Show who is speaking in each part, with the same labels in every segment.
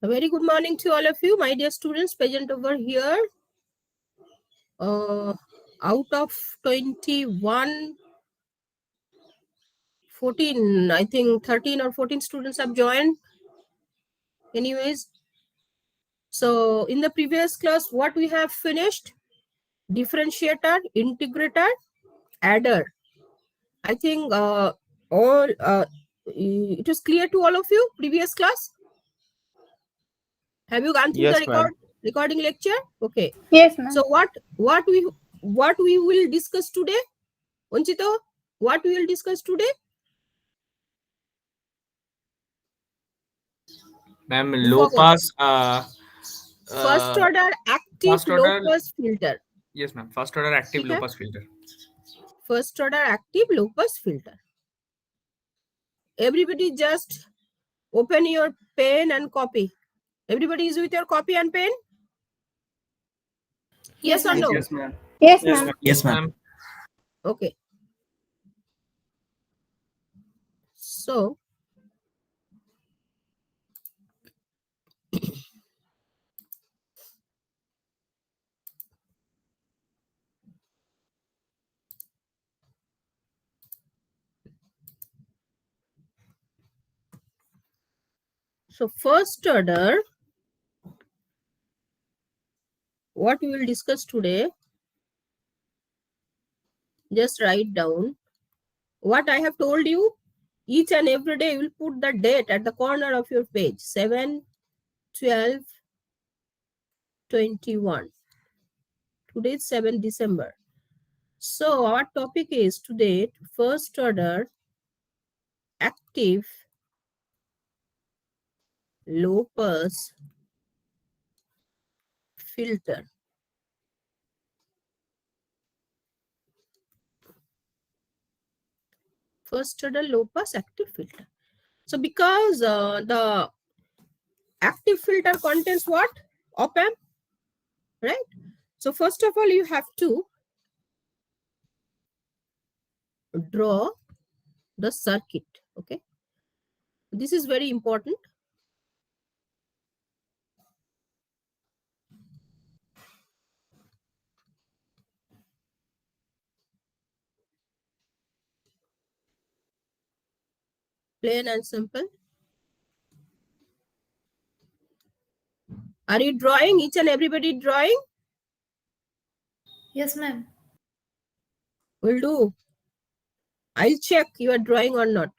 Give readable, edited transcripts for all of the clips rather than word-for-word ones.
Speaker 1: A very good morning to all of you, my dear students present over here. Out of 21, 14, I think 13 or 14 students have joined. Anyways, so in the previous class, what we have finished? Differentiator, integrator, adder. I think it was clear to all of you previous class. Have you gone through
Speaker 2: Yes,
Speaker 1: the recording lecture? Okay.
Speaker 3: Yes, ma'am.
Speaker 1: So what we will discuss today? Onchito, what we will discuss today?
Speaker 4: Ma'am, low pass.
Speaker 1: First order active
Speaker 4: first order,
Speaker 1: low pass filter.
Speaker 4: Yes, ma'am. First order active low pass filter.
Speaker 1: First order active low pass filter. Everybody just open your pen and copy. Everybody is with your copy and pen? Yes or no?
Speaker 2: Yes, ma'am.
Speaker 3: Yes, ma'am.
Speaker 5: Yes, ma'am.
Speaker 1: Okay. So, first order, what we will discuss today, just write down what I have told you. Each and every day you will put the date at the corner of your page. 7, 12, 21. Today is 7 December. So our topic is today first order active low pass filter. First order low pass active filter. So because the active filter contains what? Op-amp, right? So first of all, you have to draw the circuit. Okay. This is very important. Plain and simple. Are you drawing? Each and everybody drawing?
Speaker 3: Yes, ma'am.
Speaker 1: Will do. I'll check you are drawing or not.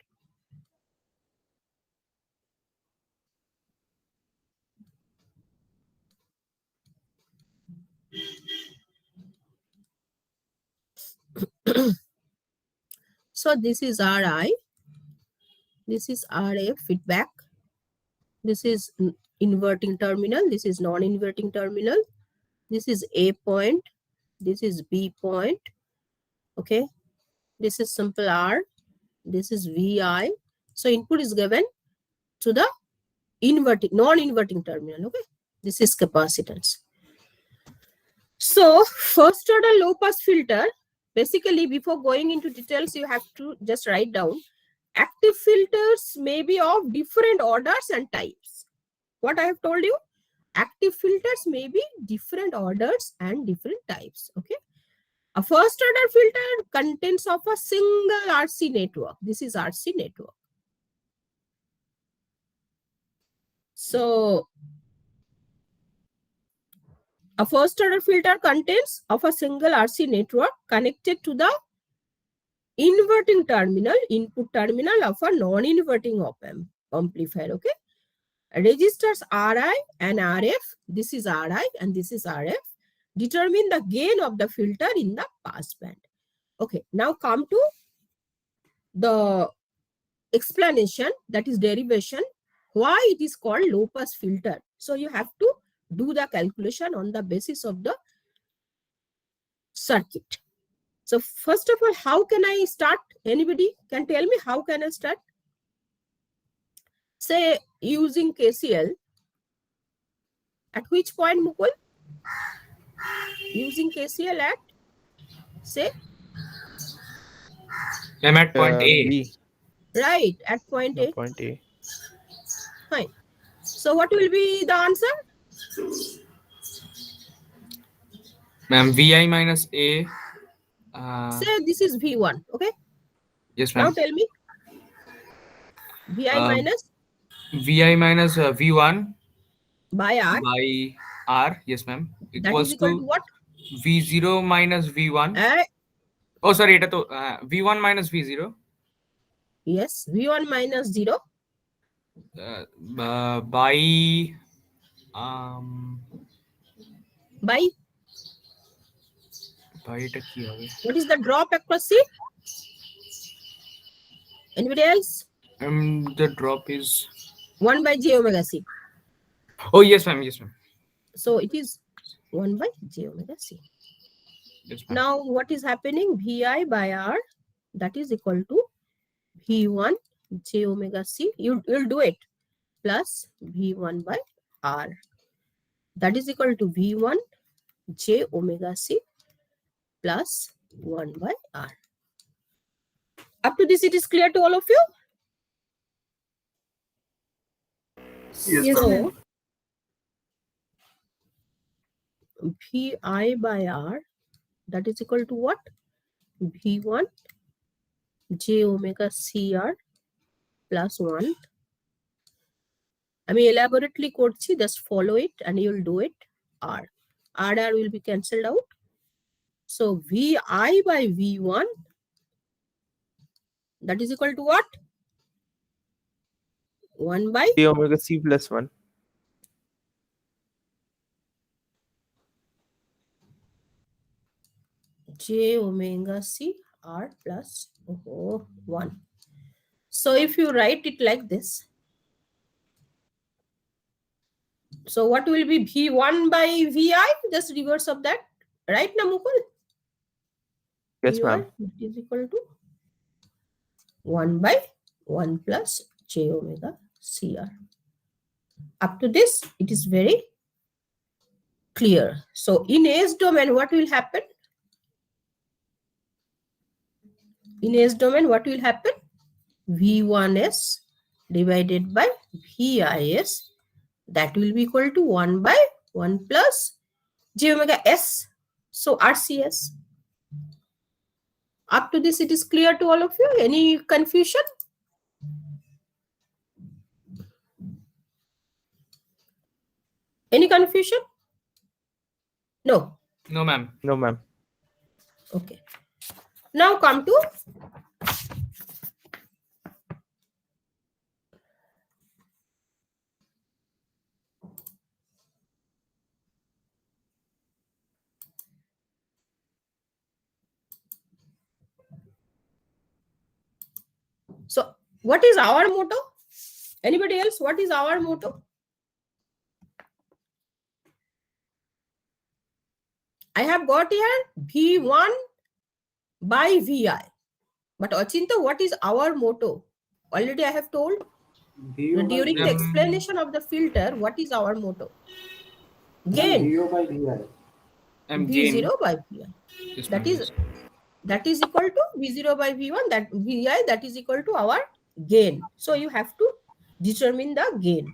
Speaker 1: So this is RI. This is RF feedback. This is inverting terminal. This is non-inverting terminal. This is A point. This is B point. Okay. This is simple R. This is VI. So input is given to the inverting, non-inverting terminal. Okay. This is capacitance. So first order low pass filter, basically before going into details, you have to just write down active filters may be of different orders and types. What I have told you, active filters may be different orders and different types. Okay. A first order filter contains of a single RC network. This is RC network. So a first order filter contains of a single RC network connected to the inverting terminal, input terminal of a non-inverting op-amp amplifier. Okay. Registers RI and RF. This is RI and this is RF. Determine the gain of the filter in the pass band. Okay. Now come to the explanation, that is derivation, why it is called low pass filter. So you have to do the calculation on the basis of the circuit. So first of all, how can I start? Anybody can tell me how can I start? Say using KCL. At which point, Mukul? Using KCL at, say?
Speaker 4: I'm at point A.
Speaker 2: B.
Speaker 1: Right, at point A.
Speaker 2: Point A.
Speaker 1: Fine. So what will be the answer?
Speaker 4: Ma'am, Vi minus A.
Speaker 1: Say this is V1. Okay.
Speaker 4: Yes,
Speaker 1: Now
Speaker 4: ma'am.
Speaker 1: tell me. Vi minus
Speaker 4: Vi minus V1
Speaker 1: by R.
Speaker 4: by R. Yes, ma'am.
Speaker 1: That is
Speaker 4: Equals
Speaker 1: equal to
Speaker 4: to
Speaker 1: what?
Speaker 4: V0 minus V1. Oh, sorry. এটা তো V1 minus V0.
Speaker 1: Yes. V1 minus 0.
Speaker 4: By
Speaker 1: By
Speaker 4: এটা কি হবে?
Speaker 1: what is the drop across C? Anybody else?
Speaker 4: The drop is
Speaker 1: 1 by J omega C.
Speaker 4: Oh, yes, ma'am. Yes, ma'am.
Speaker 1: So it is 1 by J omega C.
Speaker 4: Yes, ma'am.
Speaker 1: Now what is happening? Vi by R, that is equal to V1 J omega C. You'll do it. Plus V1 by R. That is equal to V1 J omega C plus 1 by R. Up to this, it is clear to all of you?
Speaker 2: Yes,
Speaker 1: So,
Speaker 2: ma'am.
Speaker 1: Vi by R, that is equal to what? V1 J omega CR plus 1. I mean, elaborately করছি, just follow it and you'll do it. R will be cancelled out. So Vi by V1, that is equal to what? 1 by
Speaker 2: J omega C plus 1.
Speaker 1: J omega C R plus 1. So if you write it like this, so what will be V1 by Vi? Just reverse of that. Right now, Mukul?
Speaker 2: Yes, ma'am.
Speaker 1: It is equal to 1 by 1 plus J omega CR. Up to this, it is very clear. So in S domain, what will happen? In S domain, what will happen? V1S divided by VIS, that will be equal to 1 by 1 plus J omega S. So RCS. Up to this, it is clear to all of you? Any confusion? Any confusion? No.
Speaker 4: No, ma'am.
Speaker 2: No, ma'am.
Speaker 1: Okay. Now come to so what is our motto? Anybody else? What is our motto? I have got here V1 by Vi. But Achinta, what is our motto? Already I have told. During the explanation of the filter, what is our motto? Gain.
Speaker 3: VO by VI.
Speaker 1: V0 by Vi.
Speaker 4: Yes,
Speaker 1: That
Speaker 4: ma'am.
Speaker 1: is equal to V0 by V1, that Vi, that is equal to our gain. So you have to determine the gain.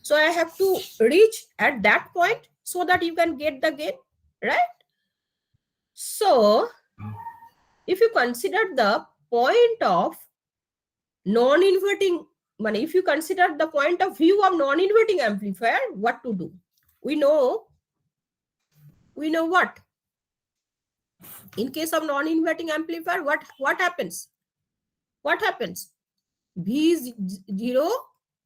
Speaker 1: So I have to reach at that point so that you can get the gain, right? So if you consider the point of non-inverting, if you consider the point of view of non-inverting amplifier, what to do? We know what? In case of non-inverting amplifier, what happens? What happens? V0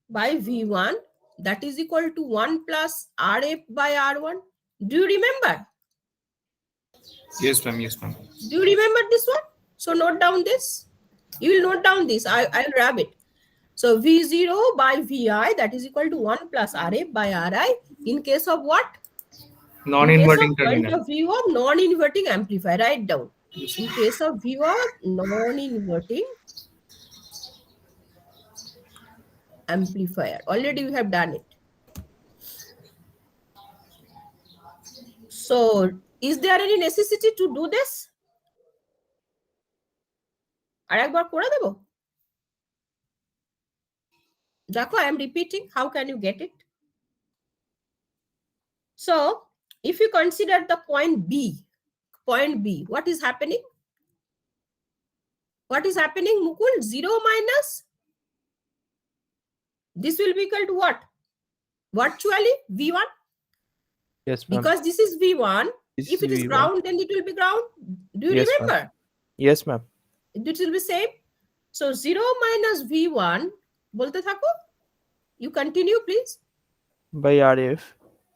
Speaker 1: by V1, that is equal to 1 plus RF by R1. Do you remember?
Speaker 4: Yes, ma'am. Yes, ma'am.
Speaker 1: Do you remember this one? So note down this. You will note down this. I'll grab it. So V0 by Vi, that is equal to 1 plus RF by Ri. In case of what?
Speaker 4: Non-inverting
Speaker 1: Point
Speaker 4: terminal.
Speaker 1: of view of non-inverting amplifier. Write down. In case of view of non-inverting amplifier. Already we have done it. So is there any necessity to do this? Jaco, I am repeating. How can you get it? So if you consider the point B, what is happening? What is happening, Mukul? 0 minus. This will be equal to what? Virtually V1.
Speaker 2: Yes, ma'am.
Speaker 1: Because this is V1.
Speaker 2: This
Speaker 1: If it is
Speaker 2: V1.
Speaker 1: ground, then it will be ground. Do you
Speaker 2: Yes,
Speaker 1: remember?
Speaker 2: Yes, ma'am.
Speaker 1: It will be same. So 0 minus V1. Bolte thako. You continue, please.
Speaker 2: By RF.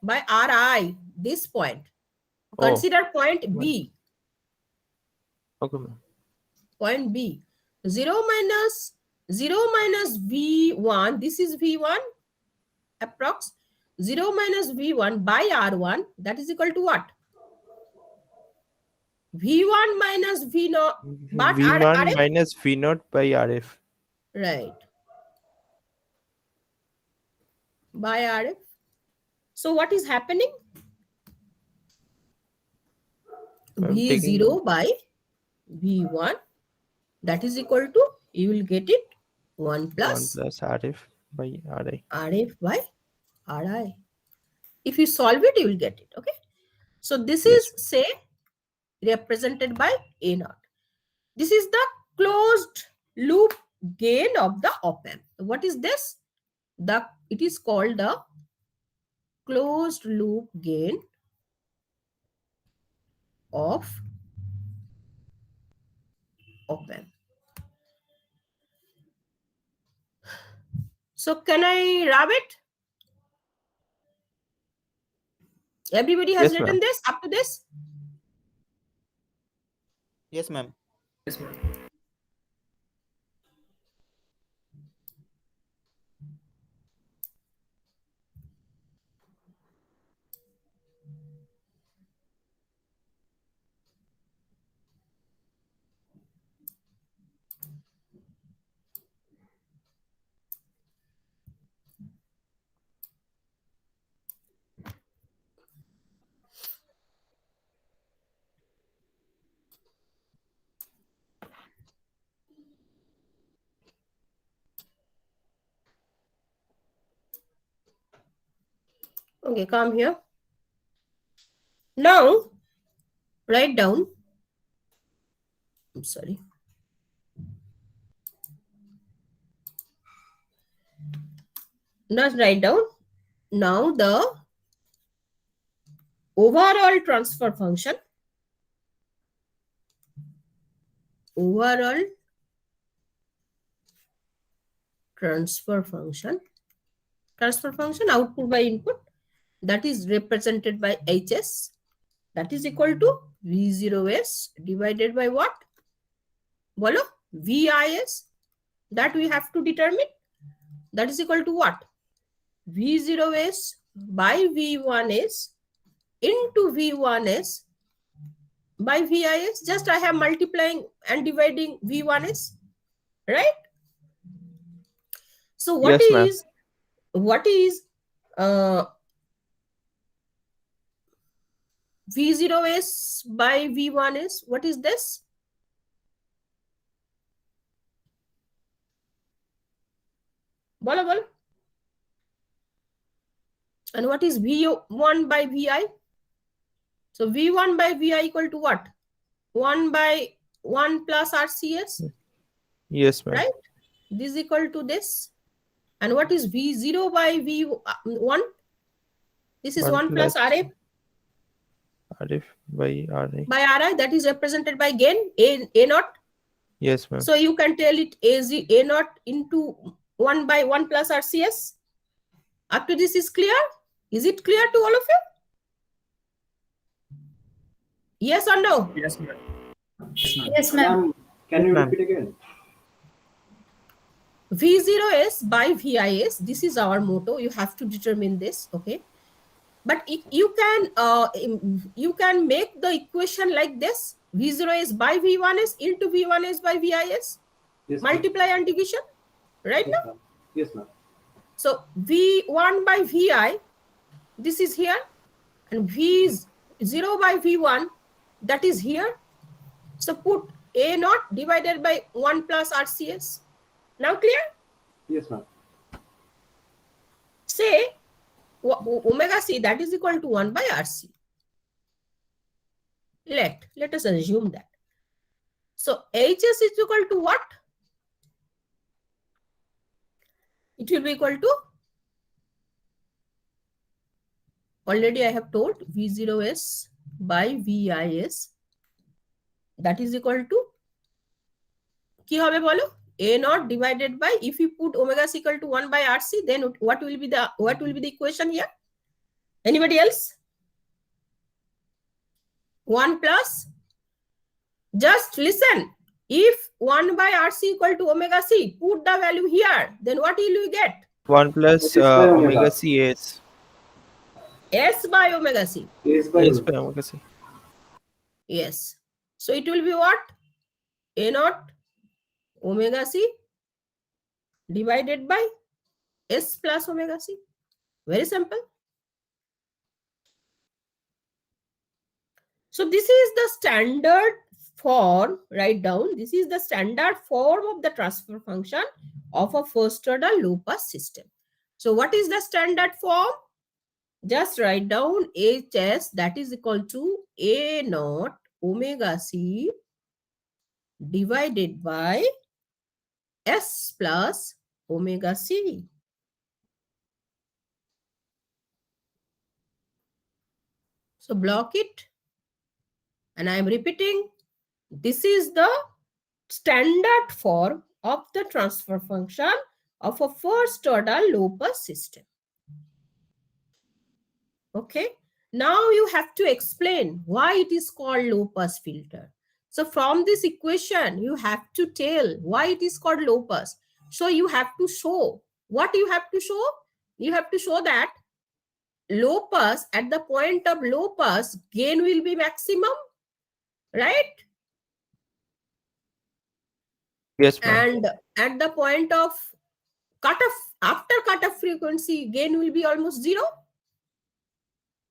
Speaker 1: By Ri, this point.
Speaker 2: Oh.
Speaker 1: Consider point B.
Speaker 2: Okay, ma'am.
Speaker 1: Point B. 0 minus V1. This is V1 approx. 0 minus V1 by R1. That is equal to what? V1 minus V0. But
Speaker 2: V1
Speaker 1: RF?
Speaker 2: minus V0 by RF.
Speaker 1: Right. By RF. So what is happening? V0 by V1. That is equal to, you will get it 1 plus
Speaker 2: RF by RI.
Speaker 1: RF by RI. If you solve it, you will get it. Okay. So this
Speaker 2: Yes.
Speaker 1: is, say, represented by A0. This is the closed loop gain of the op-amp. What is this? It is called the closed loop gain of op-amp. So can I rub it? Everybody has
Speaker 2: Yes,
Speaker 1: written
Speaker 2: ma'am.
Speaker 1: this up to this?
Speaker 3: Yes, ma'am.
Speaker 4: Yes, ma'am.
Speaker 1: Okay, come here. Now, write down. I'm sorry. Just write down. Now the overall transfer function. Overall transfer function. Transfer function, output by input. That is represented by HS. That is equal to V0S divided by what? Bolo? VIS. That we have to determine. That is equal to what? V0S by V1S into V1S by VIS. Just I have multiplying and dividing V1S. Right? So what
Speaker 2: Yes,
Speaker 1: is V0S by V1S? What is this? Bolo, bolo. And what is V1 by Vi? So V1 by Vi equal to what? 1 by 1 plus RCS.
Speaker 2: Yes, ma'am.
Speaker 1: Right? This is equal to this. And what is V0 by V1? This is 1 plus RF.
Speaker 2: RF by RI.
Speaker 1: By RI, that is represented by gain, A0.
Speaker 2: Yes, ma'am.
Speaker 1: So you can tell it A0 into 1 by 1 plus RCS. Up to this is clear? Is it clear to all of you? Yes or no?
Speaker 4: Yes, ma'am.
Speaker 5: Yes, ma'am. Can you repeat again?
Speaker 1: V0S by VIS. This is our motto. You have to determine this. Okay. But you can make the equation like this. V0S by V1S into V1S by VIS.
Speaker 5: Yes,
Speaker 1: Multiply and division. Right now?
Speaker 5: Yes, ma'am.
Speaker 1: So V1 by Vi, this is here. And V0 by V1, that is here. So put A0 divided by 1 plus RCS. Now clear?
Speaker 5: Yes, ma'am.
Speaker 1: say omega c, that is equal to 1 by RC. Let us assume that. So HS is equal to what? It will be equal to, already I have told, V0S by VIS. That is equal to কি হবে বলো? A0 divided by, if you put omega is equal to 1 by RC, then what will be the equation here? Anybody else? 1 plus, just listen, if 1 by RC equal to omega C, put the value here, then what will you get?
Speaker 2: 1 plus
Speaker 5: S by omega.
Speaker 2: omega c s.
Speaker 1: S by omega C.
Speaker 5: S by
Speaker 2: S by omega c.
Speaker 1: Yes. So it will be what? A0 omega C divided by S plus omega C. Very simple. So this is the standard form, write down, this is the standard form of the transfer function of a first order low pass system. So what is the standard form? Just write down HS, that is equal to A0 omega C divided by S plus omega C. So block it. And I am repeating, this is the standard form of the transfer function of a first order low pass system. Okay. Now you have to explain why it is called low pass filter. So from this equation, you have to tell why it is called low pass. So you have to show, what you have to show? You have to show that low pass, at the point of low pass, gain will be maximum, right?
Speaker 2: Yes, ma'am.
Speaker 1: And at the point of cutoff, after cutoff frequency, gain will be almost 0.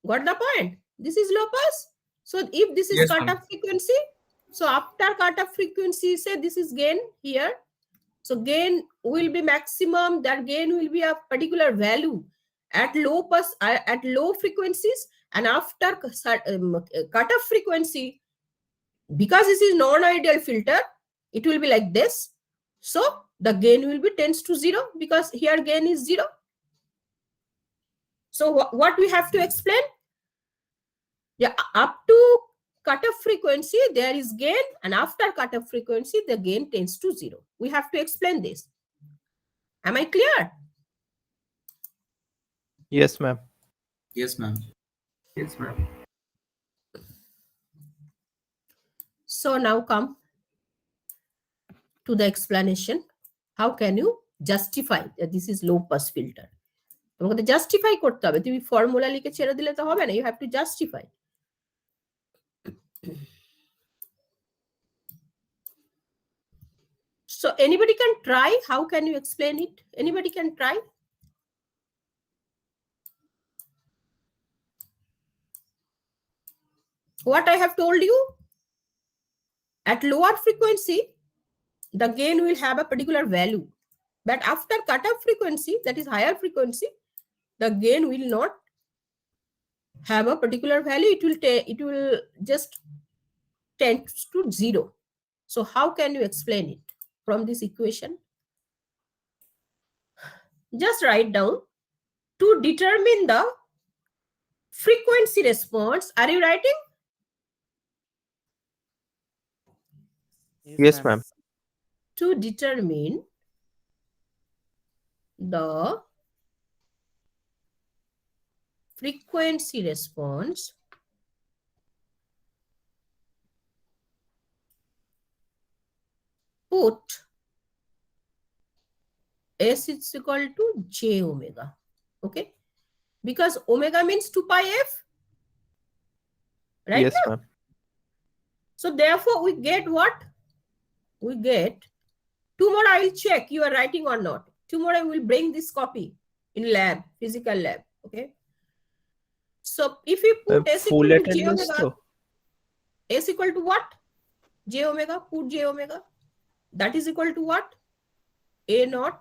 Speaker 1: Got the point? This is low pass. So if this is
Speaker 4: Yes, ma'am.
Speaker 1: cutoff frequency, so after cutoff frequency, say this is gain here. So gain will be maximum, that gain will be a particular value at low pass, at low frequencies, and after cutoff frequency, because this is non-ideal filter, it will be like this. So the gain will be tends to 0, because here gain is 0. So what we have to explain? Yeah, up to cutoff frequency, there is gain, and after cutoff frequency, the gain tends to 0. We have to explain this. Am I clear?
Speaker 2: Yes, ma'am.
Speaker 4: Yes, ma'am. Yes, ma'am.
Speaker 1: So now come to the explanation. How can you justify that this is low pass filter? তোমাকে justify করতে হবে, তুমি formula লিখে ছেড়ে দিলে তো হবে না, you have to justify. So anybody can try. How can you explain it? Anybody can try. What I have told you, at lower frequency, the gain will have a particular value, but after cutoff frequency, that is higher frequency, the gain will not have a particular value. It will just tend to 0. So how can you explain it from this equation? Just write down, to determine the frequency response. Are you writing?
Speaker 2: Yes, ma'am.
Speaker 1: To determine the frequency response put S is equal to J omega. Okay, because omega means 2 pi f, right?
Speaker 2: Yes,
Speaker 1: now?
Speaker 2: ma'am.
Speaker 1: So therefore we get what? We get, tomorrow I will check you are writing or not. Tomorrow I will bring this copy in lab, physical lab. Okay. So if you put S
Speaker 2: Full
Speaker 1: equal to J
Speaker 2: attendance
Speaker 1: omega,
Speaker 2: though.
Speaker 1: S equal to what? J omega, put J omega. That is equal to what? A0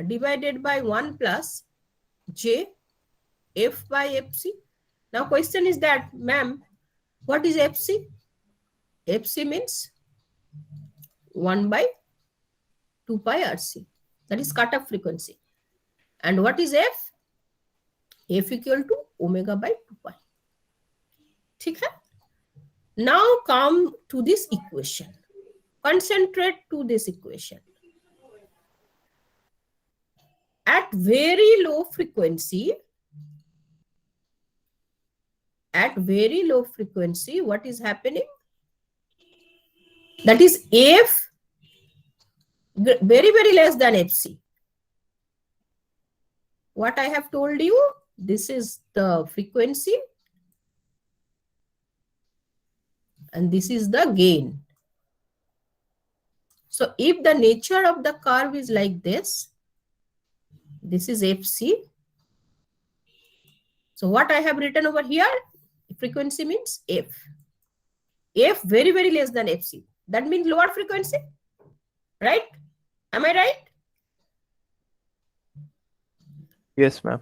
Speaker 1: divided by 1 plus J f by fc. Now question is that, ma'am, what is fc? Fc means 1 by 2 pi rc. That is cutoff frequency. And what is f? F equal to omega by 2 pi. ठीक है? Now come to this equation. Concentrate to this equation. At very low frequency, what is happening? That is F very, very less than Fc. What I have told you, this is the frequency and this is the gain. So if the nature of the curve is like this is Fc. So what I have written over here, frequency means F. F very, very less than Fc. That means lower frequency, right? Am I right?
Speaker 2: Yes, ma'am.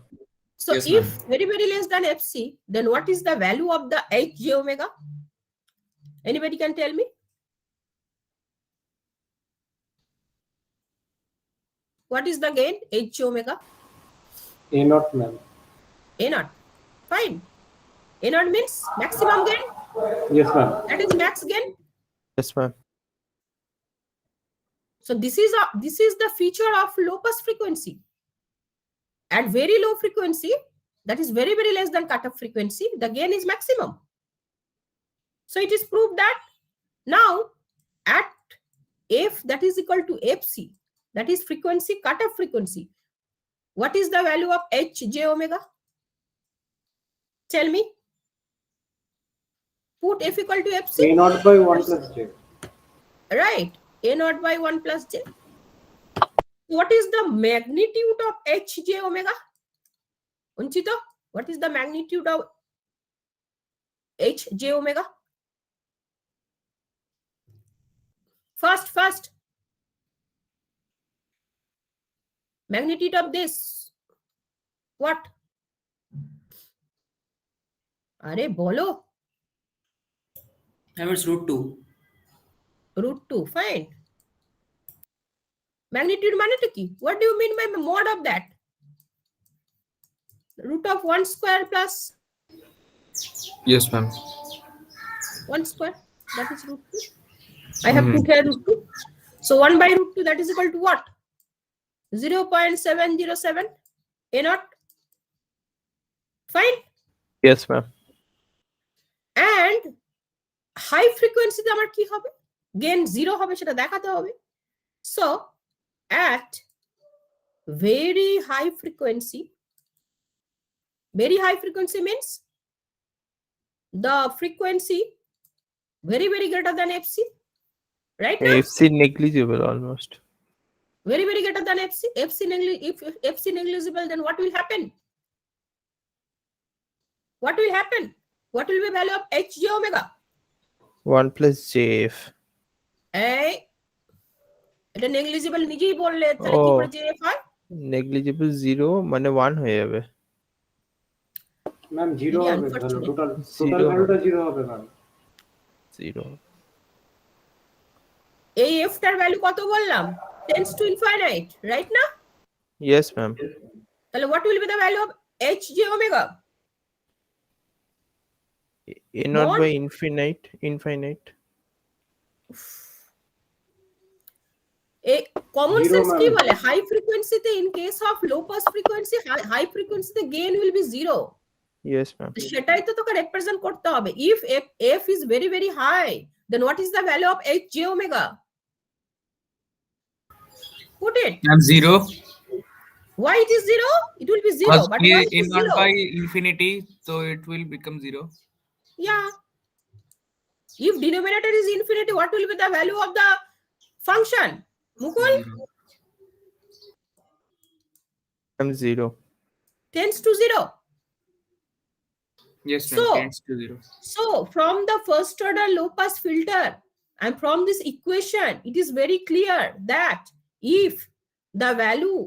Speaker 1: So
Speaker 4: Yes,
Speaker 1: if
Speaker 4: ma'am.
Speaker 1: very, very less than Fc, then what is the value of the Hj omega? Anybody can tell me? What is the gain? Hj omega?
Speaker 5: A naught, ma'am.
Speaker 1: A naught. Fine. A naught means maximum gain.
Speaker 5: Yes, ma'am.
Speaker 1: That is max gain.
Speaker 2: Yes, ma'am.
Speaker 1: So this is the feature of low pass frequency. At very low frequency, that is very, very less than cutoff frequency, the gain is maximum. So it is proved that now at f that is equal to fc, that is frequency, cutoff frequency, what is the value of Hj omega? Tell me. Put f equal to fc.
Speaker 5: A naught by 1 plus j.
Speaker 1: Right. A naught by 1 plus j. What is the magnitude of Hj omega? Unchito, what is the magnitude of Hj omega? First. Magnitude of this. What? Are bolo.
Speaker 3: It's root 2.
Speaker 1: Root 2. Fine. Magnitude manete ki? What do you mean by mod of that? Root of 1 square plus
Speaker 4: Yes, ma'am.
Speaker 1: 1 square. That is root 2. I have put here root 2. So 1 by root 2, that is equal to what? 0.707 A naught. Fine.
Speaker 2: Yes, ma'am.
Speaker 1: And high frequency te amar ki hobe? Gain 0 hobe seta dekhate hobe. So at very high frequency means the frequency very, very greater than fc, right? Now?
Speaker 2: FC negligible almost.
Speaker 1: Very, very greater than fc. If fc negligible, then what will happen? What will be the value of Hj omega?
Speaker 2: 1 plus JF.
Speaker 1: এটা negligible নিজেই বললে, তাহলে কি করে JF হয়?
Speaker 2: Negligible 0 মানে 1 হয়ে যাবে।
Speaker 5: ম্যাম 0 হবে, টোটাল ভ্যালুটা 0 হবে ম্যাম।
Speaker 2: 0।
Speaker 1: এই এফ টার ভ্যালু কত বললাম? টেন্ডস টু ইনফাইনাইট, রাইট না?
Speaker 2: Yes, ma'am.
Speaker 1: তাহলে what will be the value of Hj omega?
Speaker 2: A naught
Speaker 1: Mod?
Speaker 2: by infinite.
Speaker 1: এই কমন
Speaker 5: Zero,
Speaker 1: সেন্স কি
Speaker 5: ma'am.
Speaker 1: বলে? হাই ফ্রিকোয়েন্সিতে, in case of low pass frequency, high ফ্রিকোয়েন্সিতে gain will be 0।
Speaker 2: Yes, ma'am.
Speaker 1: সেটাই তো তোকে represent করতে হবে। If f is very, very high, then what is the value of Hj omega? Put it.
Speaker 4: And 0.
Speaker 1: Why it is 0? It will be 0.
Speaker 4: Because
Speaker 1: But
Speaker 4: A
Speaker 1: why it
Speaker 4: in
Speaker 1: is
Speaker 4: not
Speaker 1: 0?
Speaker 4: by infinity, so it will become 0.
Speaker 1: Yeah. If denominator is infinity, what will be the value of the function? Mukul?
Speaker 2: 0.
Speaker 1: Tends to 0.
Speaker 4: Yes, ma'am.
Speaker 1: So-
Speaker 4: Tends to 0.
Speaker 1: So from the first order low pass filter and from this equation, it is very clear that if the value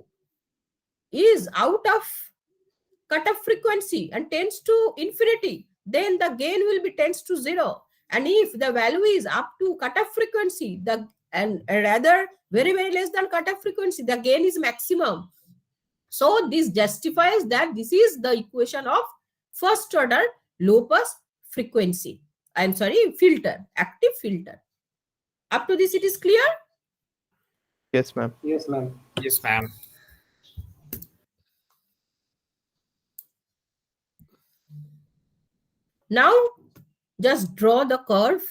Speaker 1: is out of cutoff frequency and tends to infinity, then the gain will be tends to 0. And if the value is up to cutoff frequency, and rather very, very less than cutoff frequency, the gain is maximum. So this justifies that this is the equation of first order low pass frequency. I'm sorry, filter, active filter. Up to this, it is clear?
Speaker 2: Yes, ma'am.
Speaker 5: Yes, ma'am.
Speaker 4: Yes, ma'am.
Speaker 1: Now, just draw the curve.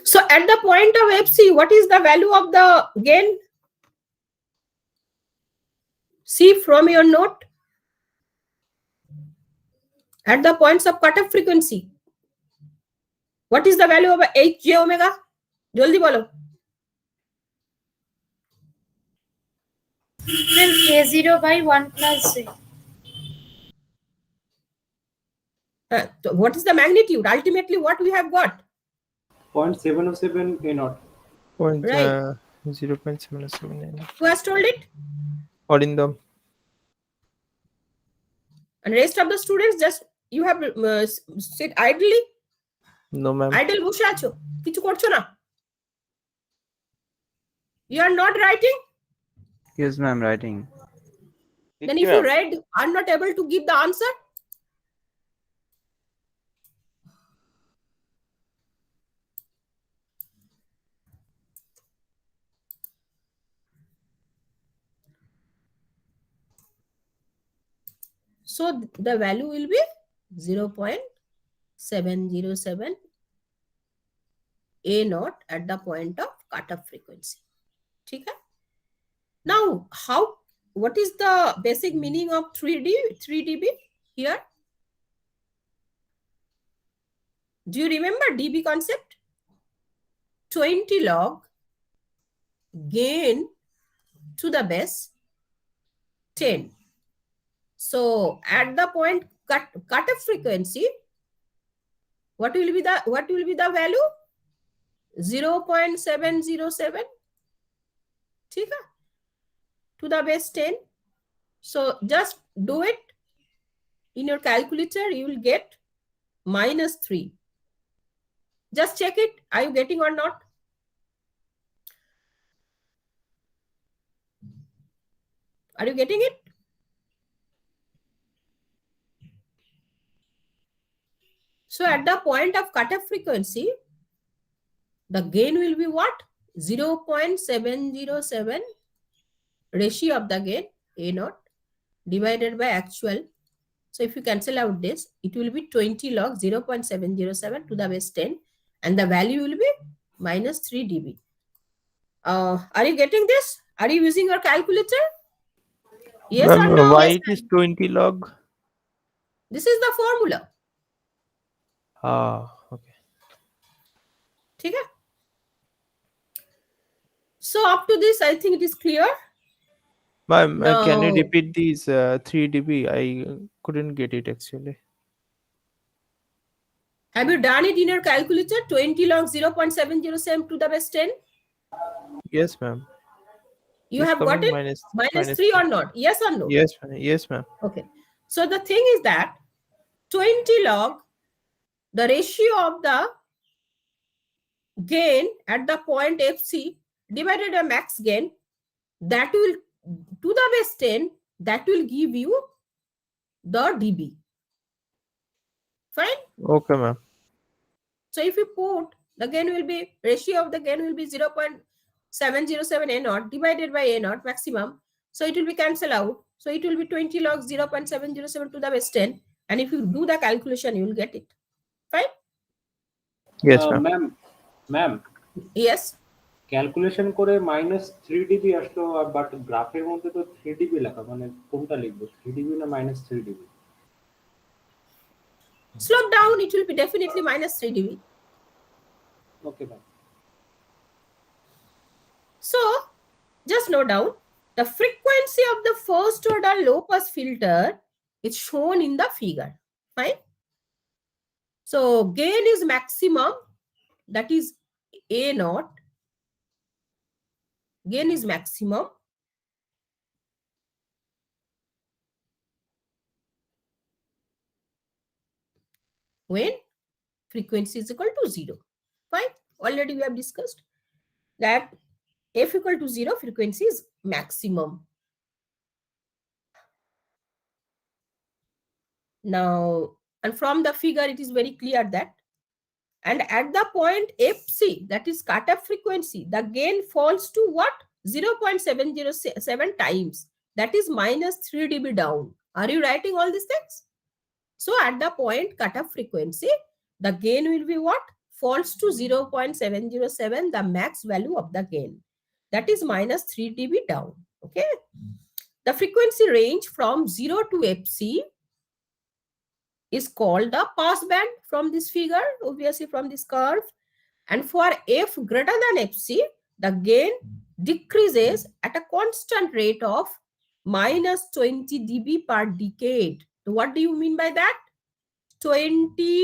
Speaker 1: So at the point of FC, what is the value of the gain? See from your note. At the points of cutoff frequency, what is the value of Hj omega? Jaldi bolo.
Speaker 3: Then A0 by 1 plus Z.
Speaker 1: So what is the magnitude? Ultimately, what we have got?
Speaker 5: 0.707 A naught.
Speaker 2: Point,
Speaker 1: Right.
Speaker 2: 0.779.
Speaker 1: Who has told it?
Speaker 2: Arindam.
Speaker 1: And rest of the students, just you have sit idly.
Speaker 2: No, ma'am.
Speaker 1: Idle বসে আছো, কিছু করছো না? You are not writing?
Speaker 6: Yes, ma'am, writing.
Speaker 1: Then if you read, are not able to give the answer? So the value will be 0.707 A naught at the point of cutoff frequency. Okay? Now, what is the basic meaning of 3 dB here? Do you remember dB concept? 20 log gain to the base 10. So at the point cutoff frequency, what will be the value? 0.707. To the base 10. So just do it in your calculator. You will get -3. Just check it. Are you getting or not? Are you getting it? So at the point of cutoff frequency, the gain will be what? 0.707 ratio of the gain, A naught, divided by actual. So if you cancel out this, it will be 20 log 0.707 to the base 10, and the value will be -3 dB. Are you getting this? Are you using your calculator? Yes or no?
Speaker 2: Why
Speaker 1: Yes,
Speaker 2: it is 20 log?
Speaker 1: this is the formula.
Speaker 2: Okay.
Speaker 1: Okay? So up to this, I think it is clear.
Speaker 2: Ma'am, can you
Speaker 1: No.
Speaker 2: repeat these 3 dB? I couldn't get it actually.
Speaker 1: Have you done it in your calculator? 20 log 0.707 to the base 10.
Speaker 2: Yes, ma'am.
Speaker 1: You
Speaker 2: It's
Speaker 1: have got
Speaker 2: coming
Speaker 1: it?
Speaker 2: minus
Speaker 1: Minus 3 or not? Yes or no?
Speaker 2: Yes, ma'am. Yes, ma'am.
Speaker 1: Okay. So the thing is that 20 log, the ratio of the gain at the point FC divided by max gain, that will to the base 10, that will give you the dB. Fine.
Speaker 2: Okay, ma'am.
Speaker 1: So if you put, the gain will be, ratio of the gain will be 0.707 A naught divided by A naught maximum. So it will be cancelled out. So it will be 20 log 0.707 to the base 10. And if you do the calculation, you will get it. Fine.
Speaker 2: Yes, ma'am.
Speaker 5: Ma'am,
Speaker 1: Yes.
Speaker 5: Calculation করে -3 dB আসলো, but গ্রাফের মধ্যে তো 3 dB লেখা, মানে কোনটা লিখবো, 3 dB না -3 dB?
Speaker 1: Slope down, it will be definitely -3 dB.
Speaker 5: Okay, ma'am.
Speaker 1: So just note down, the frequency of the first order low pass filter is shown in the figure. Fine. So gain is maximum, that is A naught. Gain is maximum. When frequency is equal to 0. Fine. Already we have discussed that f equal to 0, frequency is maximum. Now, and from the figure, it is very clear that, and at the point FC, that is cutoff frequency, the gain falls to what? 0.707 times. That is -3 dB down. Are you writing all these things? So at the point cutoff frequency, the gain will be what? Falls to 0.707, the max value of the gain. That is -3 dB down. Okay. The frequency range from 0 to FC is called the pass band from this figure, obviously from this curve. And for f greater than FC, the gain decreases at a constant rate of -20 dB per decade. So what do you mean by that? 20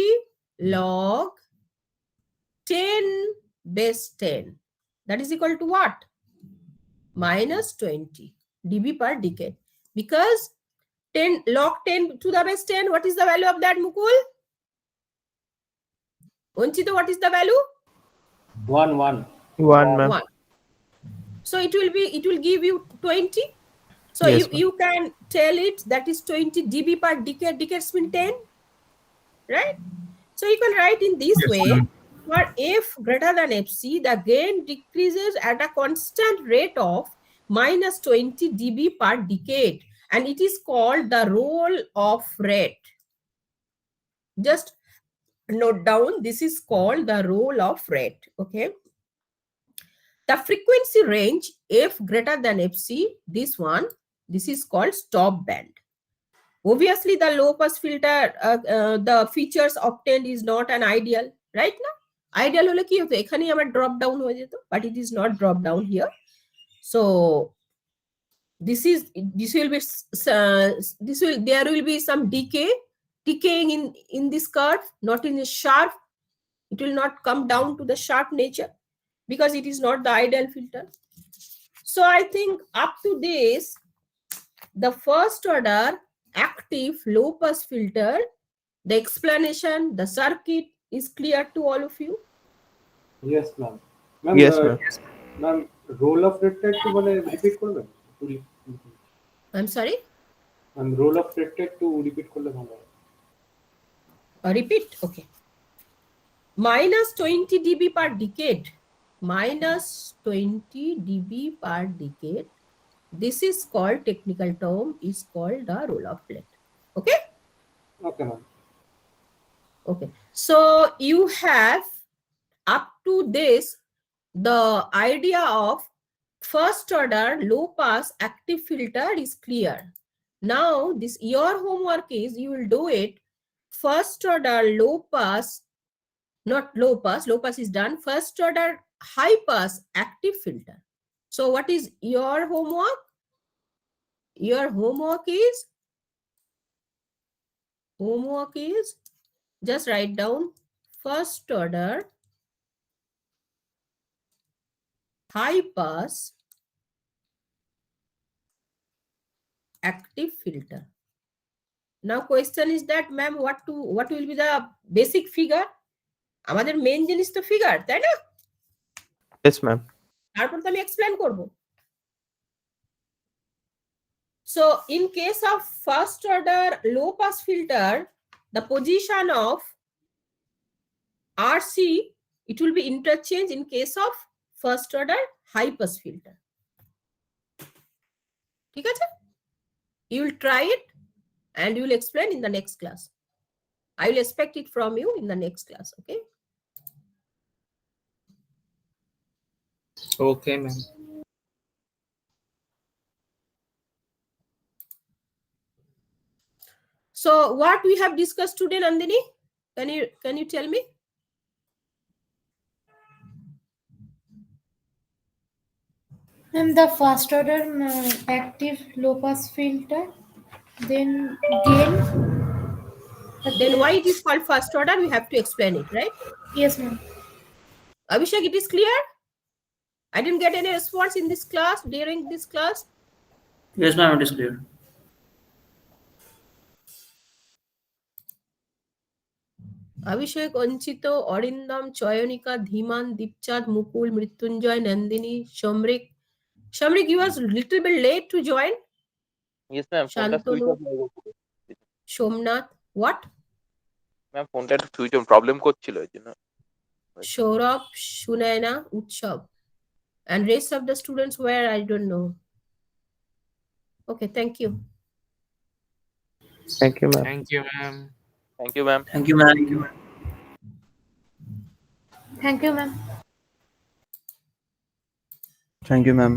Speaker 1: log 10 base 10. That is equal to what? -20 dB per decade. Because 10 log 10 to the base 10, what is the value of that, Mukul? Onchito, what is the value?
Speaker 5: 1, ma'am.
Speaker 1: 1. So it will give you 20. So
Speaker 2: Yes, ma'am.
Speaker 1: you can tell it that is 20 dB per decade. Decades mean 10, right? So you can write in this way. For f greater than FC, the gain decreases at a constant rate of -20 dB per decade. And it is called the roll-off rate. Just note down, this is called the roll-off rate. Okay. The frequency range f greater than FC, this one, this is called stop band. Obviously, the low pass filter, the features obtained is not an ideal, right? Now, ideal hole ki hoto ekhane amar drop down hoye jeto, but it is not drop down here. So there will be some decaying in this curve, not in a sharp. It will not come down to the sharp nature because it is not the ideal filter. So I think up to this, the first order active low pass filter, the explanation, the circuit is clear to all of you.
Speaker 5: Yes, ma'am. Ma'am,
Speaker 2: Yes, ma'am.
Speaker 5: ma'am, roll of rate একটু মানে repeat করবেন?
Speaker 1: I'm sorry.
Speaker 5: Ma'am, roll of rate একটু repeat করলে ভালো হয়।
Speaker 1: Repeat. Okay. -20 dB per decade. -20 dB per decade. This is called, technical term is called the roll-off rate. Okay.
Speaker 5: Okay, ma'am.
Speaker 1: Okay. So you have up to this the idea of first order low pass active filter is clear. Now this your homework is you will do it first order low pass, not low pass is done, first order high pass active filter. So what is your homework? Your homework is just write down first order high pass active filter. Now question is that, ma'am, what will be the basic figure? আমাদের main জিনিস তো figure, তাই না?
Speaker 2: Yes, ma'am.
Speaker 1: তারপর তো আমি explain করব। So in case of first order low pass filter, the position of RC, it will be interchange in case of first order high pass filter. ঠিক আছে? You will try it and you will explain in the next class. I will expect it from you in the next class, okay?
Speaker 4: Okay, ma'am.
Speaker 1: So what we have discussed today, Nandini? Can you tell me?
Speaker 3: And the first order active low pass filter, then gain.
Speaker 1: Then why it is called first order, we have to explain it, right?
Speaker 3: Yes, ma'am.
Speaker 1: Abhishek, it is clear? I didn't get any response in this class, during this class.
Speaker 7: Yes, ma'am, it is clear.
Speaker 1: Abhishek, Anchit, Arindam, Chayanika, Dhiman, Dipchand, Mukul, Mrityunjoy, Nandini, Shamrik. Shamrik, you was little bit late to join.
Speaker 8: Yes, ma'am.
Speaker 1: Shantanu, Somnath, what?
Speaker 8: Ma'am, phone টা switch on problem করছিল এজন্য।
Speaker 1: Saurabh, Sunayana, Utsav. And rest of the students where I don't know. Okay, thank you.
Speaker 2: Thank you, ma'am.
Speaker 4: Thank you, ma'am.
Speaker 8: Thank you, ma'am.
Speaker 7: Thank you, ma'am.
Speaker 3: Thank you, ma'am.
Speaker 6: Thank you, ma'am.